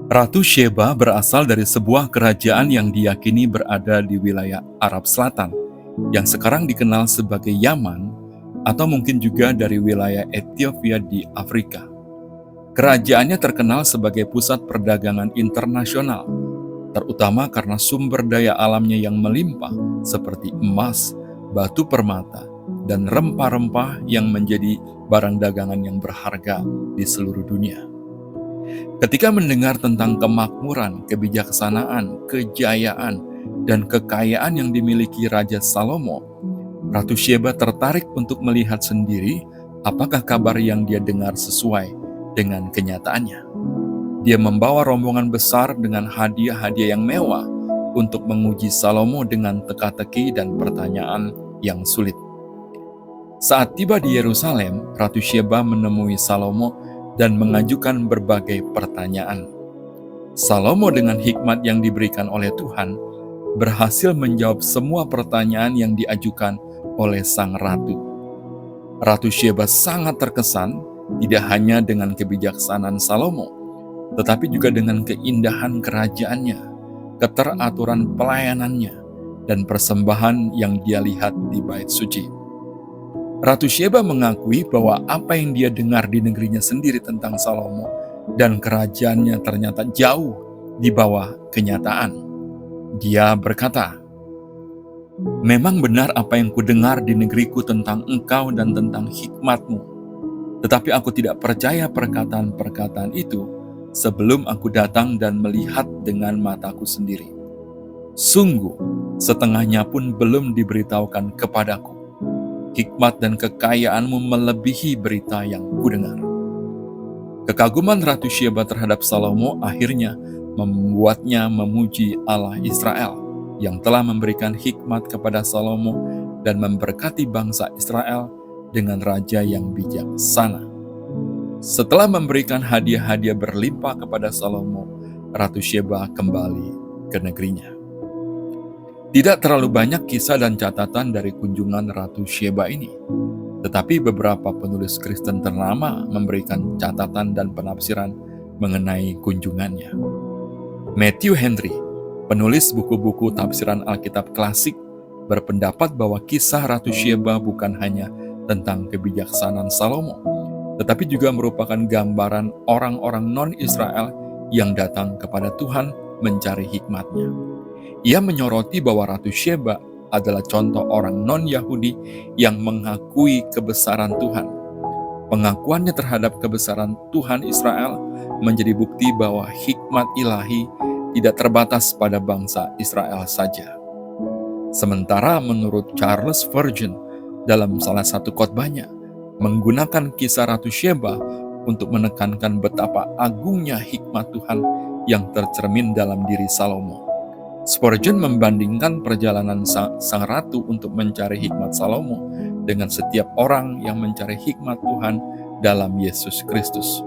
Ratu Sheba berasal dari sebuah kerajaan yang diyakini berada di wilayah Arab Selatan, yang sekarang dikenal sebagai Yaman, atau mungkin juga dari wilayah Ethiopia di Afrika. Kerajaannya terkenal sebagai pusat perdagangan internasional, terutama karena sumber daya alamnya yang melimpah seperti emas, batu permata, dan rempah-rempah yang menjadi barang dagangan yang berharga di seluruh dunia. Ketika mendengar tentang kemakmuran, kebijaksanaan, kejayaan, dan kekayaan yang dimiliki Raja Salomo, Ratu Sheba tertarik untuk melihat sendiri apakah kabar yang dia dengar sesuai dengan kenyataannya. Dia membawa rombongan besar dengan hadiah-hadiah yang mewah untuk menguji Salomo dengan teka-teki dan pertanyaan yang sulit. Saat tiba di Yerusalem, Ratu Sheba menemui Salomo dan mengajukan berbagai pertanyaan. Salomo dengan hikmat yang diberikan oleh Tuhan berhasil menjawab semua pertanyaan yang diajukan oleh sang ratu. Ratu Sheba sangat terkesan tidak hanya dengan kebijaksanaan Salomo, tetapi juga dengan keindahan kerajaannya, keteraturan pelayanannya, dan persembahan yang dia lihat di Bait Suci. Ratu Sheba mengakui bahwa apa yang dia dengar di negerinya sendiri tentang Salomo dan kerajaannya ternyata jauh di bawah kenyataan. Dia berkata, "Memang benar apa yang kudengar di negeriku tentang engkau dan tentang hikmatmu, tetapi aku tidak percaya perkataan-perkataan itu sebelum aku datang dan melihat dengan mataku sendiri. Sungguh, setengahnya pun belum diberitahukan kepadaku. Hikmat dan kekayaanmu melebihi berita yang kudengar." Kekaguman Ratu Sheba terhadap Salomo akhirnya membuatnya memuji Allah Israel yang telah memberikan hikmat kepada Salomo dan memberkati bangsa Israel dengan raja yang bijaksana. Setelah memberikan hadiah-hadiah berlimpah kepada Salomo, Ratu Sheba kembali ke negerinya. Tidak terlalu banyak kisah dan catatan dari kunjungan Ratu Sheba ini, tetapi beberapa penulis Kristen ternama memberikan catatan dan penafsiran mengenai kunjungannya. Matthew Henry, penulis buku-buku tafsiran Alkitab klasik, berpendapat bahwa kisah Ratu Sheba bukan hanya tentang kebijaksanaan Salomo, tetapi juga merupakan gambaran orang-orang non-Israel yang datang kepada Tuhan mencari hikmatnya. Ia menyoroti bahwa Ratu Sheba adalah contoh orang non-Yahudi yang mengakui kebesaran Tuhan. Pengakuannya terhadap kebesaran Tuhan Israel menjadi bukti bahwa hikmat ilahi tidak terbatas pada bangsa Israel saja. Sementara menurut Charles Spurgeon dalam salah satu khotbahnya, menggunakan kisah Ratu Sheba untuk menekankan betapa agungnya hikmat Tuhan yang tercermin dalam diri Salomo. Spurgeon membandingkan perjalanan sang ratu untuk mencari hikmat Salomo dengan setiap orang yang mencari hikmat Tuhan dalam Yesus Kristus.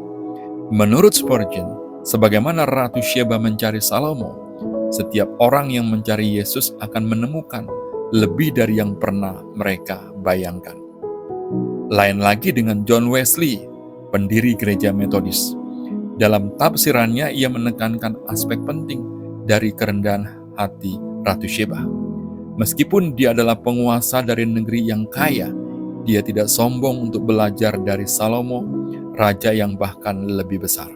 Menurut Spurgeon, sebagaimana Ratu Sheba mencari Salomo, setiap orang yang mencari Yesus akan menemukan lebih dari yang pernah mereka bayangkan. Lain lagi dengan John Wesley, pendiri gereja Metodis. Dalam tafsirannya, ia menekankan aspek penting dari kerendahan hati Ratu Sheba. Meskipun dia adalah penguasa dari negeri yang kaya, dia tidak sombong untuk belajar dari Salomo, raja yang bahkan lebih besar.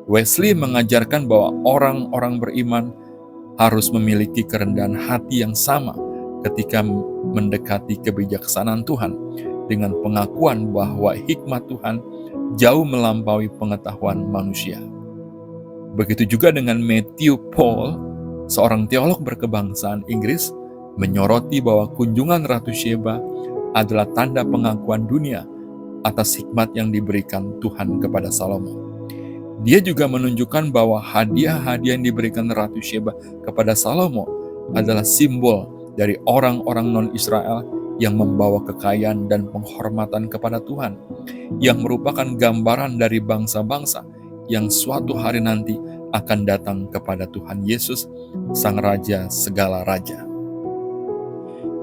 Wesley mengajarkan bahwa orang-orang beriman harus memiliki kerendahan hati yang sama ketika mendekati kebijaksanaan Tuhan, dengan pengakuan bahwa hikmat Tuhan jauh melampaui pengetahuan manusia. Begitu juga dengan Matthew Paul, seorang teolog berkebangsaan Inggris, menyoroti bahwa kunjungan Ratu Sheba adalah tanda pengakuan dunia atas hikmat yang diberikan Tuhan kepada Salomo. Dia juga menunjukkan bahwa hadiah-hadiah yang diberikan Ratu Sheba kepada Salomo adalah simbol dari orang-orang non-Israel yang membawa kekayaan dan penghormatan kepada Tuhan, yang merupakan gambaran dari bangsa-bangsa yang suatu hari nanti akan datang kepada Tuhan Yesus, Sang Raja segala raja.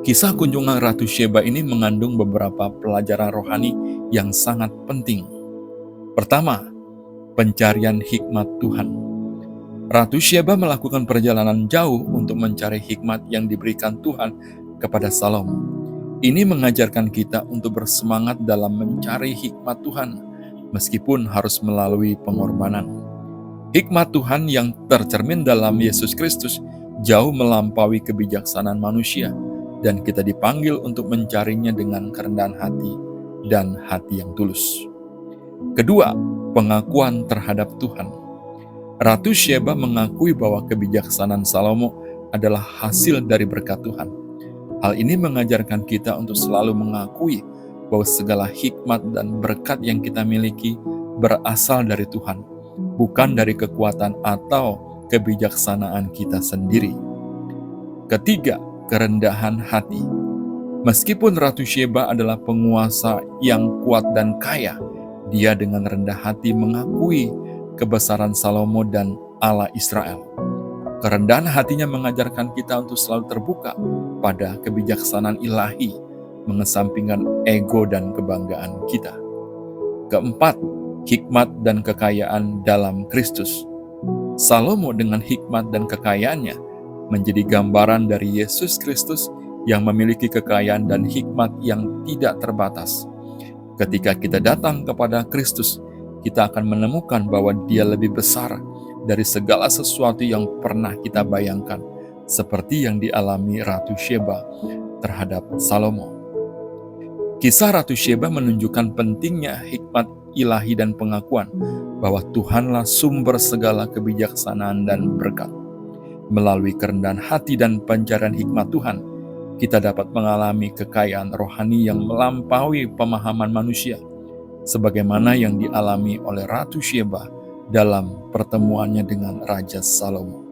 Kisah kunjungan Ratu Sheba ini mengandung beberapa pelajaran rohani yang sangat penting. Pertama, pencarian hikmat Tuhan. Ratu Syeba melakukan perjalanan jauh untuk mencari hikmat yang diberikan Tuhan kepada Salomo. Ini mengajarkan kita untuk bersemangat dalam mencari hikmat Tuhan, meskipun harus melalui pengorbanan. Hikmat Tuhan yang tercermin dalam Yesus Kristus jauh melampaui kebijaksanaan manusia, dan kita dipanggil untuk mencarinya dengan kerendahan hati dan hati yang tulus. Kedua, pengakuan terhadap Tuhan. Ratu Syeba mengakui bahwa kebijaksanaan Salomo adalah hasil dari berkat Tuhan. Hal ini mengajarkan kita untuk selalu mengakui bahwa segala hikmat dan berkat yang kita miliki berasal dari Tuhan, bukan dari kekuatan atau kebijaksanaan kita sendiri. Ketiga, kerendahan hati. Meskipun Ratu Syeba adalah penguasa yang kuat dan kaya, dia dengan rendah hati mengakui kebesaran Salomo dan Allah Israel. Kerendahan hatinya mengajarkan kita untuk selalu terbuka pada kebijaksanaan ilahi, mengesampingkan ego dan kebanggaan kita. Keempat, hikmat dan kekayaan dalam Kristus. Salomo dengan hikmat dan kekayaannya menjadi gambaran dari Yesus Kristus yang memiliki kekayaan dan hikmat yang tidak terbatas. Ketika kita datang kepada Kristus, kita akan menemukan bahwa Dia lebih besar dari segala sesuatu yang pernah kita bayangkan, seperti yang dialami Ratu Syeba terhadap Salomo. Kisah Ratu Syeba menunjukkan pentingnya hikmat ilahi dan pengakuan bahwa Tuhanlah sumber segala kebijaksanaan dan berkat. Melalui kerendahan hati dan pencarian hikmat Tuhan, kita dapat mengalami kekayaan rohani yang melampaui pemahaman manusia, sebagaimana yang dialami oleh Ratu Syeba dalam pertemuannya dengan Raja Salomo.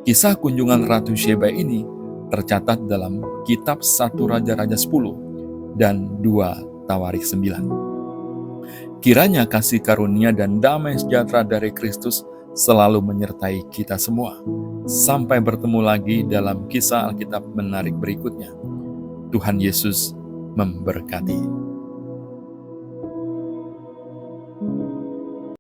Kisah kunjungan Ratu Syeba ini tercatat dalam kitab 1 Raja-Raja 10 dan 2 Tawarik 9. Kiranya kasih karunia dan damai sejahtera dari Kristus selalu menyertai kita semua. Sampai bertemu lagi dalam kisah Alkitab menarik berikutnya. Tuhan Yesus memberkati.